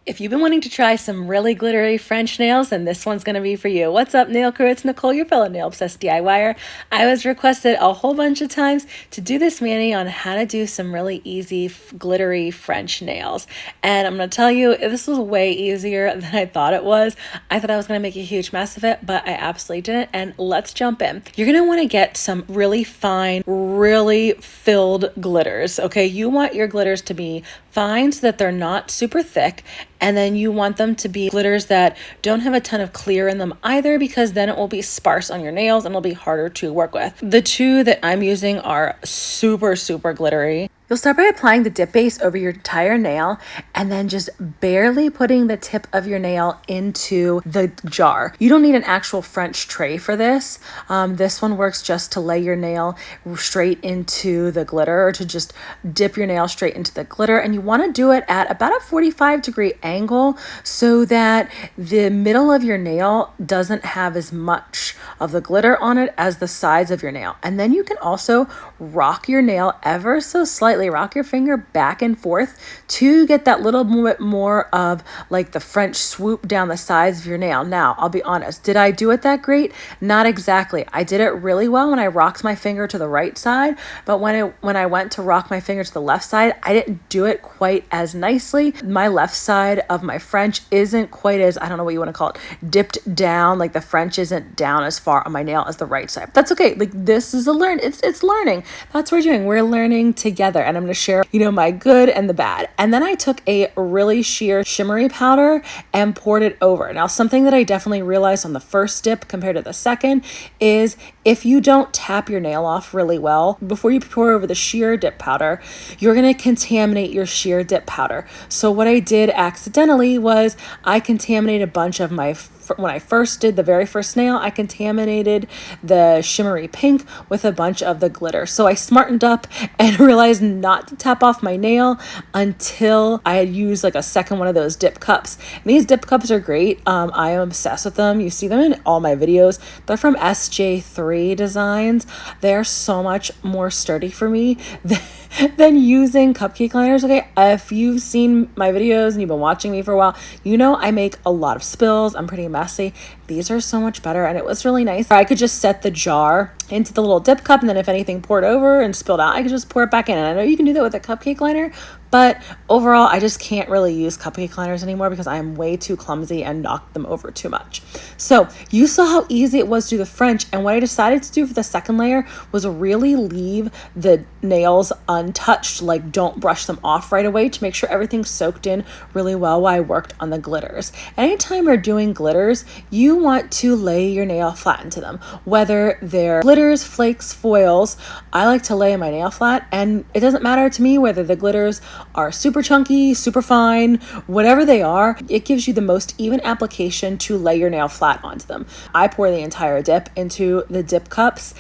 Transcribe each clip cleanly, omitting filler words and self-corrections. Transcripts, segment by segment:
If you've been wanting to try some really glittery French nails, then this one's going to be for you. What's up, nail crew? It's Nicole, your fellow nail obsessed DIYer. I was requested a whole bunch of times to do this mani on how to do some really easy glittery French nails. And I'm going to tell you, this was way easier than I thought it was. I thought I was going to make a huge mess of it, but I absolutely didn't. And let's jump in. You're going to want to get some really fine, really filled glitters. Okay, you want your glitters to be fine so that they're not super thick. And then you want them to be glitters that don't have a ton of clear in them either, because then it will be sparse on your nails and it'll be harder to work with. The two that I'm using are super, super glittery. You'll start by applying the dip base over your entire nail and then just barely putting the tip of your nail into the jar. You don't need an actual French tray for this. This one works just to lay your nail straight into the glitter, or to just dip your nail straight into the glitter. And you want to do it at about a 45-degree angle so that the middle of your nail doesn't have as much of the glitter on it as the sides of your nail. And then you can also rock your nail ever so slightly. Rock your finger back and forth to get that little bit more of like the French swoop down the sides of your nail. Now, I'll be honest, did I do it that great? Not exactly. I did it really well when I rocked my finger to the right side, but when I went to rock my finger to the left side, I didn't do it quite as nicely. My left side of my French isn't quite as, I don't know what you want to call it, dipped down. Like the French isn't down as far on my nail as the right side. That's okay. Like this is it's learning. That's what we're doing. We're learning together. And I'm going to share, my good and the bad. And then I took a really sheer shimmery powder and poured it over. Now, something that I definitely realized on the first dip compared to the second is if you don't tap your nail off really well before you pour over the sheer dip powder, you're going to contaminate your sheer dip powder. So what I did accidentally was I contaminated a bunch of when I first did the very first nail, I contaminated the shimmery pink with a bunch of the glitter. So I smartened up and realized not to tap off my nail until I had used like a second one of those dip cups. And these dip cups are great. I am obsessed with them. You see them in all my videos. They're from SJ3 Designs. They're so much more sturdy for me than using cupcake liners. Okay, if you've seen my videos and you've been watching me for a while, I make a lot of spills. I'm pretty messy. These are so much better, and it was really nice. I could just set the jar into the little dip cup, and then if anything poured over and spilled out, I could just pour it back in. And I know you can do that with a cupcake liner, but overall, I just can't really use cupcake liners anymore because I am way too clumsy and knock them over too much. So you saw how easy it was to do the French, and what I decided to do for the second layer was really leave the nails untouched. Like, don't brush them off right away to make sure everything's soaked in really well while I worked on the glitters. Anytime you're doing glitters, you want to lay your nail flat into them. Whether they're glitters, flakes, foils, I like to lay my nail flat, and it doesn't matter to me whether the glitters are super chunky, super fine, whatever they are, it gives you the most even application to lay your nail flat onto them. I pour the entire dip into the dip cups.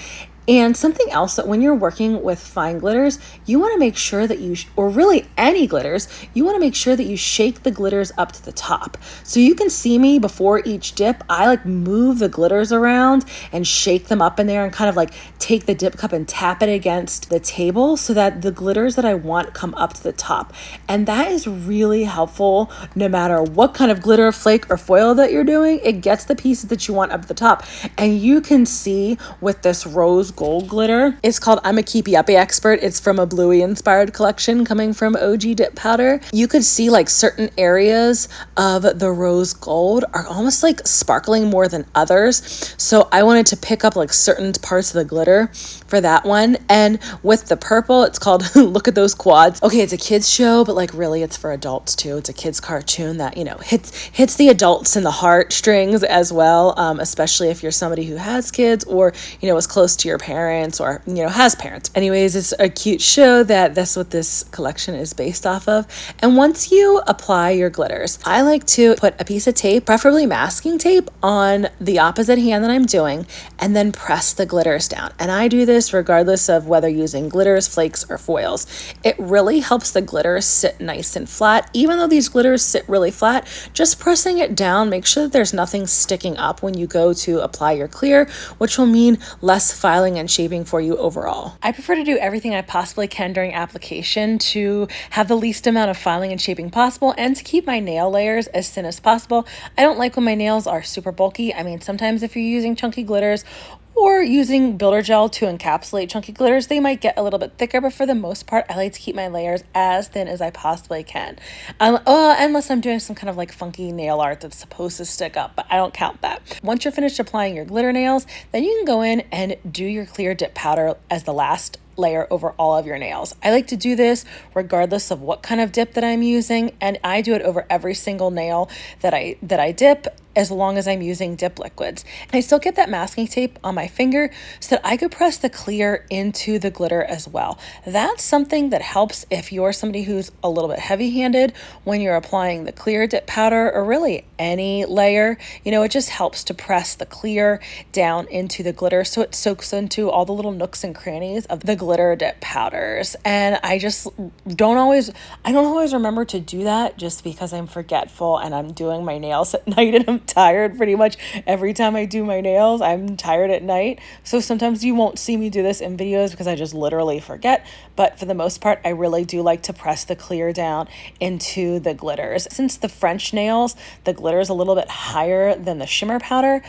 And something else, that when you're working with fine glitters, you want to make sure that or really any glitters, you want to make sure that you shake the glitters up to the top. So you can see me before each dip, I move the glitters around and shake them up in there and kind of take the dip cup and tap it against the table so that the glitters that I want come up to the top. And that is really helpful no matter what kind of glitter, flake, or foil that you're doing. It gets the pieces that you want up at the top. And you can see with this rose gold glitter, it's called I'm a Keepy Uppy expert. It's from a Bluey inspired collection coming from OG Dip Powder. You could see certain areas of the rose gold are almost sparkling more than others. So I wanted to pick up certain parts of the glitter for that one. And with the purple, it's called Look at Those Quads. Okay, it's a kids show, but really it's for adults too. It's a kids cartoon that, hits the adults in the heartstrings as well, especially if you're somebody who has kids or, is close to your parents or, has parents. Anyways, it's a cute show that's what this collection is based off of. And once you apply your glitters, I like to put a piece of tape, preferably masking tape, on the opposite hand that I'm doing, and then press the glitters down. And I do this regardless of whether using glitters, flakes, or foils. It really helps the glitters sit nice and flat. Even though these glitters sit really flat, just pressing it down, make sure that there's nothing sticking up when you go to apply your clear, which will mean less filing filing and shaping for you overall. I prefer to do everything I possibly can during application to have the least amount of filing and shaping possible and to keep my nail layers as thin as possible. I don't like when my nails are super bulky. I mean, sometimes if you're using chunky glitters or using builder gel to encapsulate chunky glitters, they might get a little bit thicker, but for the most part, I like to keep my layers as thin as I possibly can. Unless I'm doing some kind of like funky nail art that's supposed to stick up, but I don't count that. Once you're finished applying your glitter nails, then you can go in and do your clear dip powder as the last layer over all of your nails. I like to do this regardless of what kind of dip that I'm using, and I do it over every single nail that I dip, as long as I'm using dip liquids. And I still get that masking tape on my finger so that I could press the clear into the glitter as well. That's something that helps if you're somebody who's a little bit heavy-handed when you're applying the clear dip powder, or really any layer. You know, it just helps to press the clear down into the glitter so it soaks into all the little nooks and crannies of the glitter dip powders. And I don't always remember to do that, just because I'm forgetful and I'm doing my nails at night and I'm tired pretty much every time I do my nails. I'm tired at night. So sometimes you won't see me do this in videos because I just literally forget. But for the most part, I really do like to press the clear down into the glitters. Since the French nails, the glitter is a little bit higher than the shimmer powder,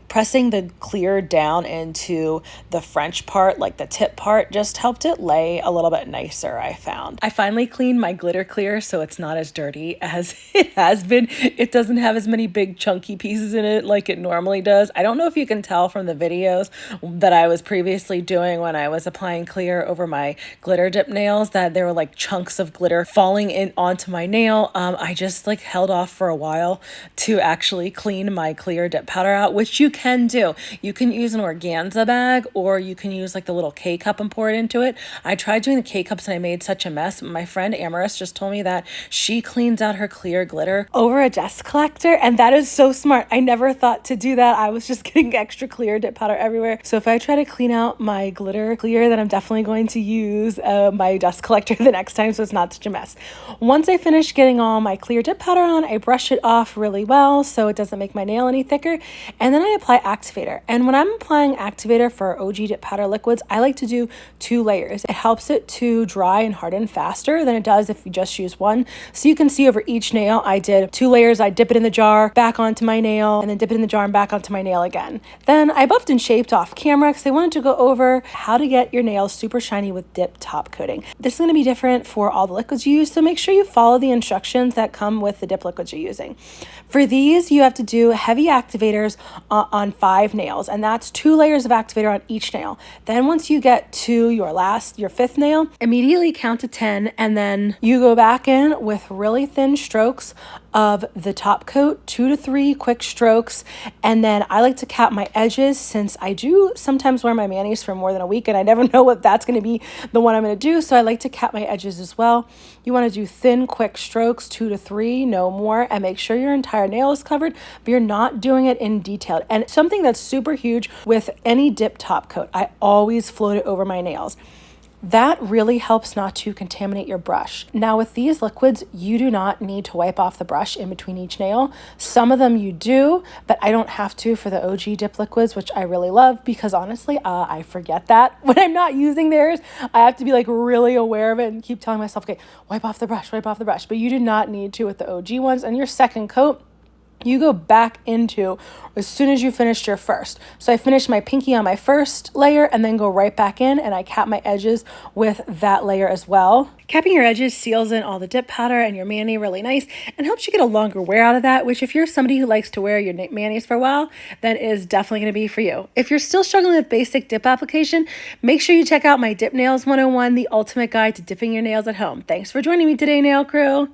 pressing the clear down into the French part, like the tip part, just helped it lay a little bit nicer, I found. I finally cleaned my glitter clear so it's not as dirty as it has been. It doesn't have as many big chunky pieces in it like it normally does. I don't know if you can tell from the videos that I was previously doing when I was applying clear over my glitter dip nails that there were like chunks of glitter falling in onto my nail. I just like held off for a while to actually clean my clear dip powder out, which you can do. You can use an organza bag, or you can use like the little K-cup and pour it into it. I tried doing the K-cups and I made such a mess. My friend Amaris just told me that she cleans out her clear glitter over a dust collector, and that is so smart. I never thought to do that. I was just getting extra clear dip powder everywhere. So if I try to clean out my glitter clear, then I'm definitely going to use my dust collector the next time so it's not such a mess. Once I finish getting all my clear dip powder on, I brush it off really well so it doesn't make my nail any thicker, and then I apply activator. And when I'm applying activator for OG dip powder liquids, I like to do 2 layers. It helps it to dry and harden faster than it does if you just use one. So you can see over each nail I did 2 layers. I dip it in the jar, back onto my nail, and then dip it in the jar and back onto my nail again. Then I buffed and shaped off camera because I wanted to go over how to get your nails super shiny with dip top coating. This is going to be different for all the liquids you use, so make sure you follow the instructions that come with the dip liquids you're using. For these, you have to do heavy activators on 5 nails, and that's 2 layers of activator on each nail. Then once you get to your 5th nail, immediately count to 10, and then you go back in with really thin strokes of the top coat, 2 to 3 quick strokes. And then I like to cap my edges, since I do sometimes wear my manis for more than a week and I never know what that's going to be the one I'm going to do. So I like to cap my edges as well. You want to do thin, quick strokes, 2 to 3, no more, and make sure your entire nail is covered, but you're not doing it in detail. And something that's super huge with any dip top coat, I always float it over my nails. That really helps not to contaminate your brush. Now with these liquids, you do not need to wipe off the brush in between each nail. Some of them you do, but I don't have to for the OG dip liquids, which I really love, because honestly, I forget that when I'm not using theirs. I have to be like really aware of it and keep telling myself, okay, wipe off the brush, wipe off the brush. But you do not need to with the OG ones. And your second coat, you go back into as soon as you finished your first. So I finished my pinky on my first layer and then go right back in, and I cap my edges with that layer as well. Capping your edges seals in all the dip powder and your mani really nice and helps you get a longer wear out of that, which if you're somebody who likes to wear your manis for a while, then is definitely going to be for you. If you're still struggling with basic dip application, make sure you check out my Dip Nails 101, the ultimate guide to dipping your nails at home. Thanks for joining me today, nail crew.